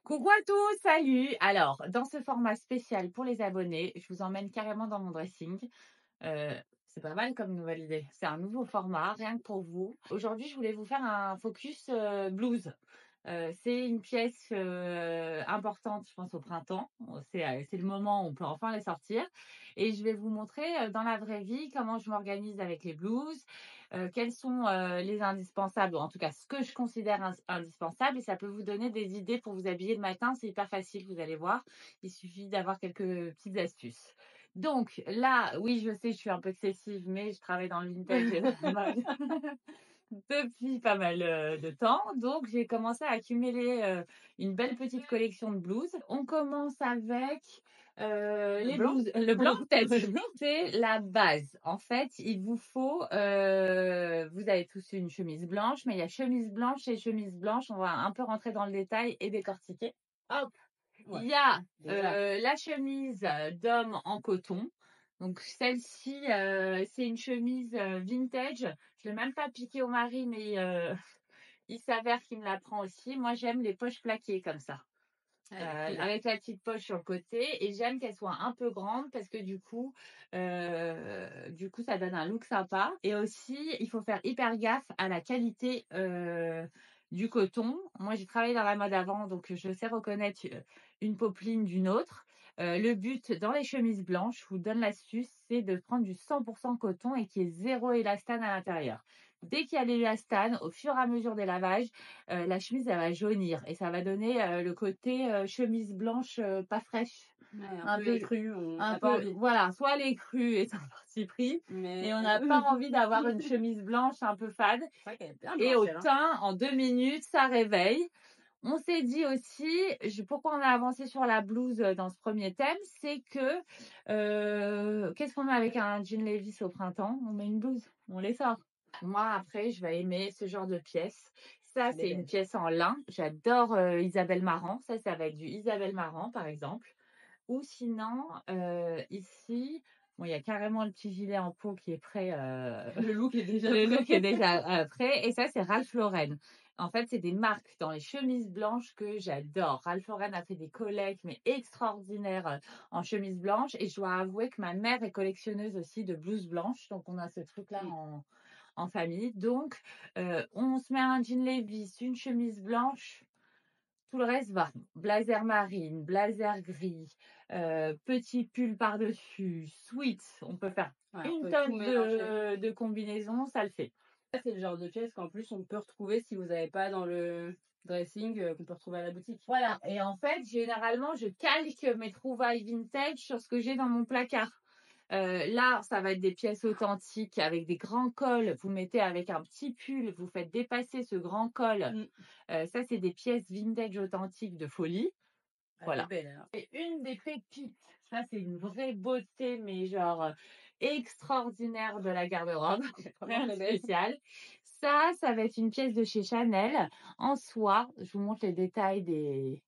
Coucou à tous, salut! Alors, dans ce format spécial pour les abonnés, je vous emmène carrément dans mon dressing. Heu, c'est pas mal comme nouvelle idée. C'est un nouveau format, rien que pour vous. Aujourd'hui, je voulais vous faire un focus, blues. C'est une pièce, importante, je pense, au printemps. C'est le moment où on peut enfin les sortir et je vais vous montrer, dans la vraie vie, comment je m'organise avec les blues, quels sont, les indispensables ou en tout cas ce que je considère indispensable et ça peut vous donner des idées pour vous habiller le matin. C'est hyper facile, vous allez voir. Il suffit d'avoir quelques petites astuces. Donc là, oui, je sais, je suis un peu excessive, mais je travaille dans le vintage et la mode depuis pas mal, de temps. Donc j'ai commencé à accumuler, une belle petite collection de blouses. On commence avec, les Blanc? blouses le blanc peut-être? Le blanc? C'est la base. En fait, il vous faut, vous avez tous une chemise blanche, mais il y a chemise blanche et chemise blanche. On va un peu rentrer dans le détail et décortiquer. Hop! Ouais, Il y a, déjà. la chemise, d'homme en coton. Donc celle-ci, c'est une chemise, vintage. Je l'ai même pas piquée au mari, mais il s'avère qu'il me la prend aussi. Moi, j'aime les poches plaquées comme ça, Elle est cool. avec la petite poche sur le côté et j'aime qu'elle soit un peu grande parce que ça donne un look sympa et aussi, il faut faire hyper gaffe à la qualité, du coton. Moi, j'ai travaillé dans la mode avant, donc je sais reconnaître, une popeline d'une autre. Le but dans les chemises blanches, je vous donne l'astuce, c'est de prendre du 100 coton et qu'il y ait 0 élastane à l'intérieur. Dès qu'il y a l'élastane, au fur et à mesure des lavages, la chemise, elle va jaunir et ça va donner, le côté, chemise blanche, pas fraîche. Ouais, un Un peu peu écru, on un n'a pas peu envie. voilà, soit elle est crue et c'est un parti pris Mais et on n'a pas envie d'avoir une chemise blanche un peu fade c'est vrai qu'elle est bien et blanche au elle, hein. teint, en 2 minutes, ça réveille. On s'est dit aussi, pourquoi on a avancé sur la blouse, dans ce premier thème, c'est que, qu'est-ce qu'on met avec un jean Levi's au printemps? On met une blouse, on les sort. Moi, après, je vais aimer ce genre de pièce. Ça, Elle est c'est une belle. pièce en lin. J'adore, Isabelle Marant. Ça va être du Isabelle Marant, par exemple. Ou sinon, ici, bon, il y a carrément le petit gilet en peau qui est prêt, Le look est déjà le look est prêt. déjà, prêt et ça, c'est Ralph Lauren. En fait, c'est des marques dans les chemises blanches que j'adore. Ralph Lauren a fait des collects, mais extraordinaires, en chemise blanche et je dois avouer que ma mère est collectionneuse aussi de blouses blanches, donc on a ce truc-là Mmh. en famille. Donc, on se met un jean Levi's, une chemise blanche, tout le reste va. Blazer marine, blazer gris, petit pull par-dessus, sweat, on peut faire Ouais, on une peut tout tonne mélanger. de combinaisons, ça le fait. Ça, c'est le genre de pièce qu'en plus on peut retrouver si vous avez pas dans le dressing, qu'on peut retrouver à la boutique. Voilà et en fait, généralement, je calque mes trouvailles vintage sur ce que j'ai dans mon placard. Là, ça va être des pièces authentiques avec des grands cols. Vous mettez avec un petit pull, vous faites dépasser ce grand col. Mmh. Ça, c'est des pièces vintage authentiques de folie. Elle est Voilà. belle alors. Et une des pépites, ça c'est une vraie beauté, mais genre extraordinaire de la garde-robe, Vraiment rien de très belle. spécial. Ça va être une pièce de chez Chanel en soie. Je vous montre les détails des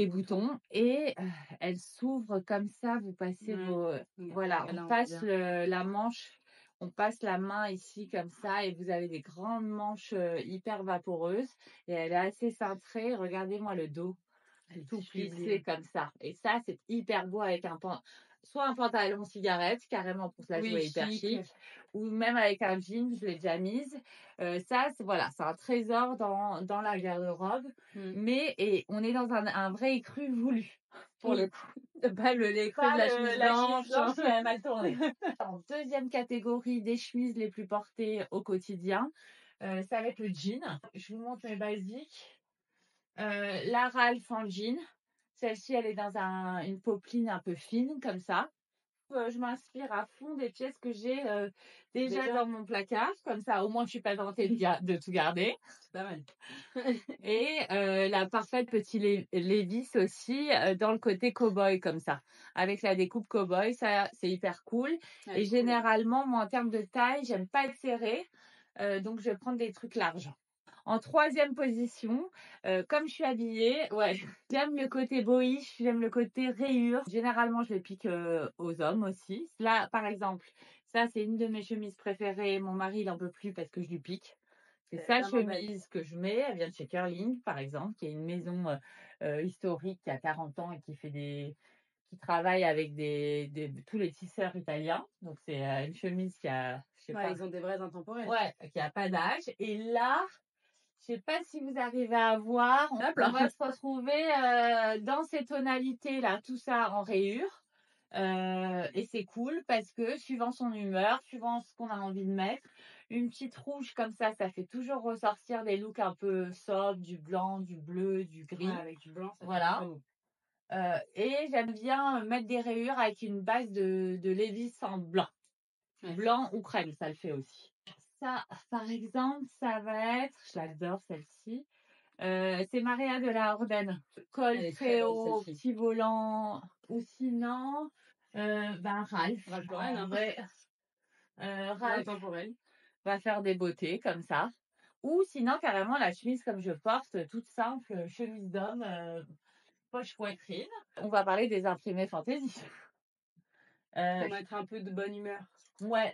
boutons et elle s'ouvre comme ça. Vous passez Ouais. vos, voilà, on Là, on voit passe bien. la manche, on passe la main ici comme ça et vous avez des grandes manches hyper vaporeuses et elle est assez cintrée. Regardez-moi le dos Elle est tout plissé sublime. comme ça. Et ça, c'est hyper beau avec soit un pantalon cigarette, carrément pour se la Oui, jouer hyper chic. chic, ou même avec un jean, je l'ai déjà mise. Ça, c'est voilà, c'est un trésor dans la garde-robe. Mmh. Et on est dans un vrai écru voulu, pour le Oui, coup. pas le lait cru de Pas la chemise la chemise blanche. blanche qui a mal tourné. En deuxième catégorie des chemises les plus portées au quotidien, ça va être le jean. Je vous montre mes basiques. La Ralph en jean. Celle-ci, elle est dans une popeline un peu fine, comme ça. Je m'inspire à fond des pièces que j'ai déjà Déjà, dans mon placard. Comme ça, au moins, je suis pas tentée de tout garder. c'est pas mal. Et la parfaite petit Levi's aussi, dans le côté cow-boy, comme ça. Avec la découpe cow-boy, ça, c'est hyper cool. Elle Et est cool. généralement, moi, en termes de taille, j'aime pas être serrée. Donc, je vais prendre des trucs larges. En troisième position, comme je suis habillée, ouais, j'aime le côté boyish, j'aime le côté rayure. Généralement, je les pique, aux hommes aussi. Là, par exemple, ça, c'est une de mes chemises préférées. Mon mari, il en peut plus parce que je lui pique. C'est C'est sa vraiment belle. chemise que je mets, elle vient de chez Curling, par exemple, qui est une maison, historique qui a 40 ans et qui travaille avec tous les tisseurs italiens. Donc c'est, une chemise qui a, je sais Ouais, pas, ils ont des vrais intemporels. ouais, qui a pas d'âge et là, je sais pas si vous arrivez à voir, Hop on là! va se retrouver, dans ces tonalités-là, tout ça en rayures, et c'est cool parce que suivant son humeur, suivant ce qu'on a envie de mettre, une petite rouge comme ça fait toujours ressortir des looks un peu sobres, du blanc, du bleu, du Ouais, gris. avec du blanc, ça fait Voilà, très beau. et j'aime bien mettre des rayures avec une base de Levi's en blanc. Ouais. Blanc ou crème, ça le fait aussi. Ça, par exemple, ça va être, je l'adore celle-ci, c'est Maria de la Orden. Col Elle est très très belle haut, celle-ci. petit volant, ou sinon, Ralph. Ralph Lauren, En hein. vrai, Ralph Intemporel. va faire des beautés comme ça. Ou sinon, carrément, la chemise comme je porte, toute simple, chemise d'homme, poche poitrine. On va parler des imprimés fantaisie. Pour mettre un peu de bonne humeur. Ouais.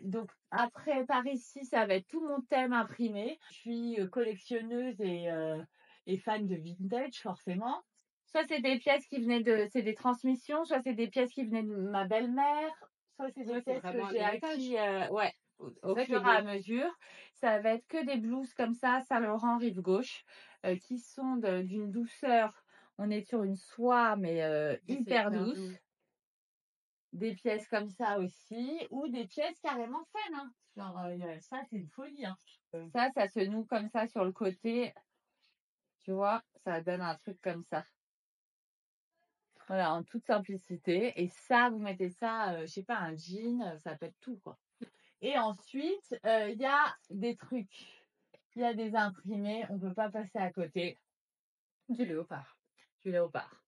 Donc après par ici, ça va être tout mon thème imprimé. Je suis, collectionneuse et fan de vintage forcément. Soit c'est des pièces qui venaient c'est des transmissions, soit c'est des pièces qui venaient de ma belle-mère, soit c'est des Ouais, c'est pièces que vraiment un j'ai héritage. acquis, ouais, au Ça qui est fur et à beau. mesure. Ça va être que des blouses comme ça, Saint-Laurent rive gauche, qui sont d'une douceur. On est sur une soie mais, Ouais, c'est hyper hyper douce. doux. Des pièces comme ça aussi, ou des pièces carrément fun, hein. Genre, ça, c'est une folie, hein. Ça se noue comme ça sur le côté, tu vois, ça donne un truc comme ça. Voilà, en toute simplicité. Et ça, vous mettez ça, je sais pas, un jean, ça peut être tout, quoi. Et ensuite, il y a des trucs. Il y a des imprimés, on peut pas passer à côté. Du léopard. Du léopard.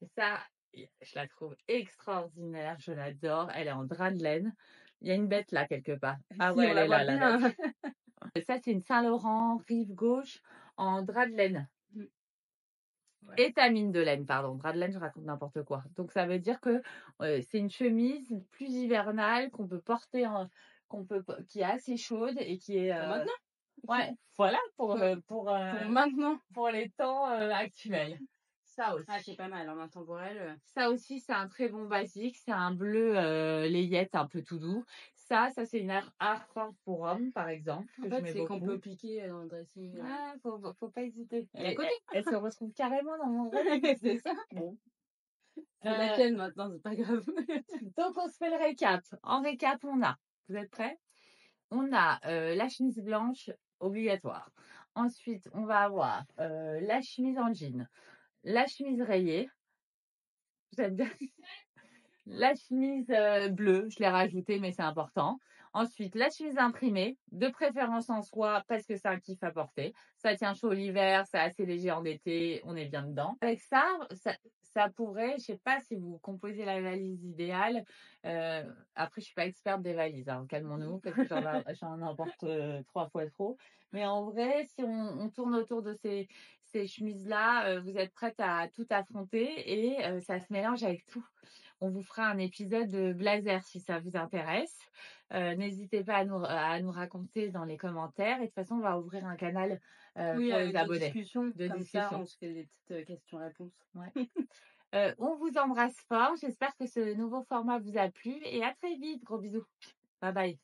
Et ça, je la trouve extraordinaire, je l'adore. Elle est en drap de laine. Il y a une bête là quelque part. Ah Si, ouais, on elle la est voit là, la bête. bien. Ça, c'est une Saint-Laurent, rive gauche, en drap de laine. Ouais. Étamine de laine, pardon. Drap de laine, je raconte n'importe quoi. Donc, ça veut dire que c'est une chemise plus hivernale qu'on peut porter, qui est assez chaude et qui est. Pour maintenant. Ouais, voilà, Pour maintenant. pour les temps actuels. Ça aussi. Ah, c'est pas mal, en intemporel. Ça aussi, c'est un très bon basique. C'est un bleu layette un peu tout doux. Ça c'est une Air Force pour homme, par exemple, En que je fait, mets c'est qu'on beaucoup. peut piquer dans le dressing. Ah, faut pas hésiter. Elle est à côté. Elle se retrouve carrément dans mon dressing. C'est ça. Bon. C'est la tienne maintenant, c'est pas grave. Donc, on se fait le récap. En récap, vous êtes prêts? On a la chemise blanche obligatoire. Ensuite, on va avoir la chemise en jean, la chemise rayée. Vous êtes bien? La chemise bleue, je l'ai rajoutée, mais c'est important. Ensuite, la chemise imprimée, de préférence en soie, parce que c'est un kiff à porter. Ça tient chaud l'hiver, c'est assez léger en été, on est bien dedans. Avec ça pourrait, je sais pas si vous composez la valise idéale. Après, je suis pas experte des valises, hein, calmons-nous, parce que j'en emporte 3 fois trop. Mais en vrai, si on tourne autour de ces chemises-là, vous êtes prête à tout affronter et ça se mélange avec tout. On vous fera un épisode de blazer si ça vous intéresse. N'hésitez pas à nous raconter dans les commentaires. Et de toute façon, on va ouvrir un canal Oui, pour les de abonnés. discussion. De Comme ça, discussion. on se fait des petites questions-réponses. Ouais. On vous embrasse fort. J'espère que ce nouveau format vous a plu et à très vite. Gros bisous. Bye bye.